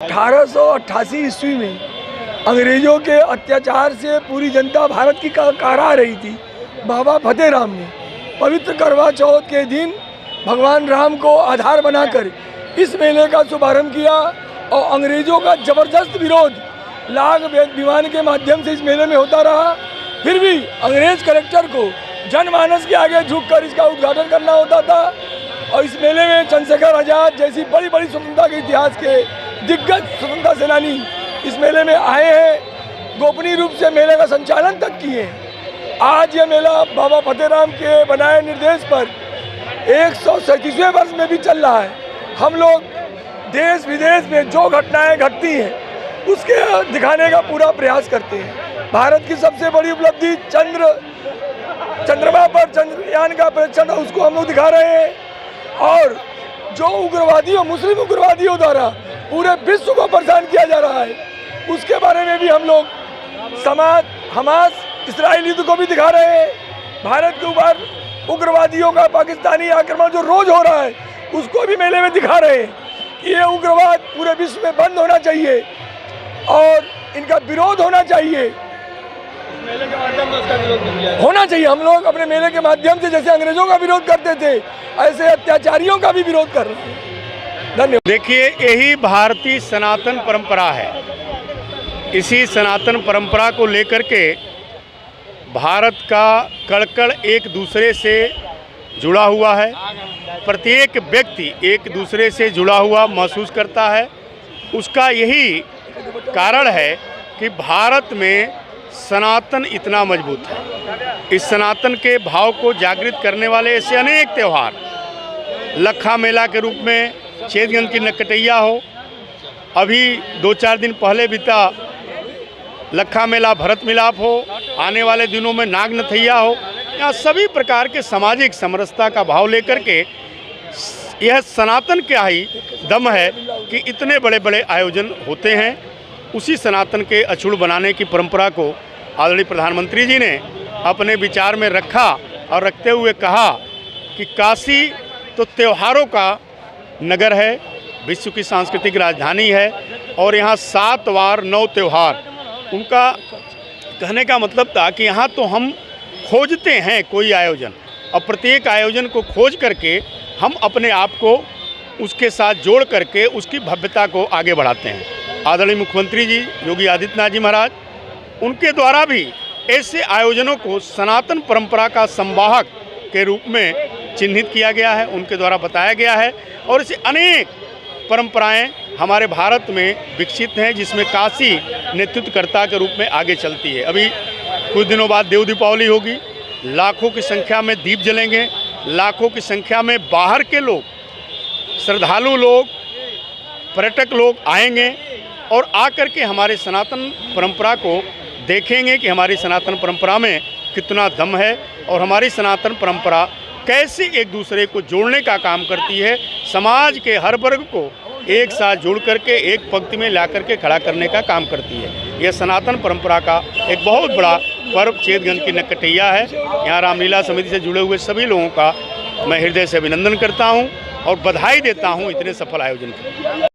1888 ईस्वी में अंग्रेजों के अत्याचार से पूरी जनता भारत की कारा रही थी। बाबा फतेहराम ने पवित्र करवा चौथ के दिन भगवान राम को आधार बनाकर इस मेले का शुभारंभ किया और अंग्रेजों का जबरदस्त विरोध लाख विमान के माध्यम से इस मेले में होता रहा। फिर भी अंग्रेज कलेक्टर को जनमानस के आगे झुककर इसका उद्घाटन करना होता था और इस मेले में चंद्रशेखर आजाद जैसी बड़ी बड़ी स्वतंत्रता के इतिहास के दिग्गज स्वतंत्रता सेनानी इस मेले में आए हैं, गोपनीय रूप से मेले का संचालन तक किए हैं। आज ये मेला बाबा फतेहराम के बनाए निर्देश पर 137वें वर्ष में भी चल रहा है। हम लोग देश विदेश में जो घटनाएं घटती हैं उसके दिखाने का पूरा प्रयास करते हैं। भारत की सबसे बड़ी उपलब्धि चंद्रमा पर चंद्रयान का परीक्षण, उसको हम लोग दिखा रहे हैं। और जो उग्रवादियों, मुस्लिम उग्रवादियों द्वारा पूरे विश्व को परेशान किया जा रहा है, उसके बारे में भी हम लोग हमास इस्राएल युद्ध को भी दिखा रहे हैं। भारत के ऊपर उग्रवादियों का पाकिस्तानी आक्रमण जो रोज हो रहा है उसको भी मेले में दिखा रहे हैं कि ये उग्रवाद पूरे विश्व में बंद होना चाहिए और इनका विरोध होना चाहिए। मेले के माध्यम से उसका विरोध होना चाहिए। हम लोग अपने मेले के माध्यम से जैसे अंग्रेजों का विरोध करते थे ऐसे अत्याचारियों का भी विरोध कर रहे हैं। धन्यवाद। देखिए, यही भारतीय सनातन परंपरा है। इसी सनातन परंपरा को लेकर के भारत का कड़ एक दूसरे से जुड़ा हुआ है। प्रत्येक व्यक्ति एक दूसरे से जुड़ा हुआ महसूस करता है। उसका यही कारण है कि भारत में सनातन इतना मजबूत है। इस सनातन के भाव को जागृत करने वाले ऐसे अनेक त्यौहार, लखा मेला के रूप में छेदगंज की नकटैया हो, अभी 2-4 दिन पहले बीता लखा मेला भरत मिलाप हो, आने वाले दिनों में नाग नथैया हो। यहाँ सभी प्रकार के सामाजिक समरसता का भाव लेकर के यह सनातन का ही दम है कि इतने बड़े बड़े आयोजन होते हैं। उसी सनातन के अछूड़ बनाने की परंपरा को आदरणीय प्रधानमंत्री जी ने अपने विचार में रखा और रखते हुए कहा कि काशी तो त्योहारों का नगर है, विश्व की सांस्कृतिक राजधानी है और यहाँ 7 वार 9 त्यौहार। उनका कहने का मतलब था कि यहाँ तो हम खोजते हैं कोई आयोजन और प्रत्येक आयोजन को खोज करके हम अपने आप को उसके साथ जोड़ करके उसकी भव्यता को आगे बढ़ाते हैं। आदरणीय मुख्यमंत्री जी योगी आदित्यनाथ जी महाराज, उनके द्वारा भी ऐसे आयोजनों को सनातन परंपरा का संवाहक के रूप में चिन्हित किया गया है, उनके द्वारा बताया गया है। और ऐसे अनेक परंपराएं हमारे भारत में विकसित हैं जिसमें काशी नेतृत्वकर्ता के रूप में आगे चलती है। अभी कुछ दिनों बाद देव दीपावली होगी, लाखों की संख्या में दीप जलेंगे, लाखों की संख्या में बाहर के लोग, श्रद्धालु लोग, पर्यटक लोग आएंगे और आकर के हमारे सनातन परंपरा को देखेंगे कि हमारी सनातन परंपरा में कितना दम है और हमारी सनातन परंपरा कैसे एक दूसरे को जोड़ने का काम करती है, समाज के हर वर्ग को एक साथ जोड़ करके एक पंक्ति में ला करके खड़ा करने का काम करती है। यह सनातन परंपरा का एक बहुत बड़ा पर्व छेदगंज की नकटैया है। यहाँ रामलीला समिति से जुड़े हुए सभी लोगों का मैं हृदय से अभिनंदन करता हूँ और बधाई देता हूँ इतने सफल आयोजन के लिए।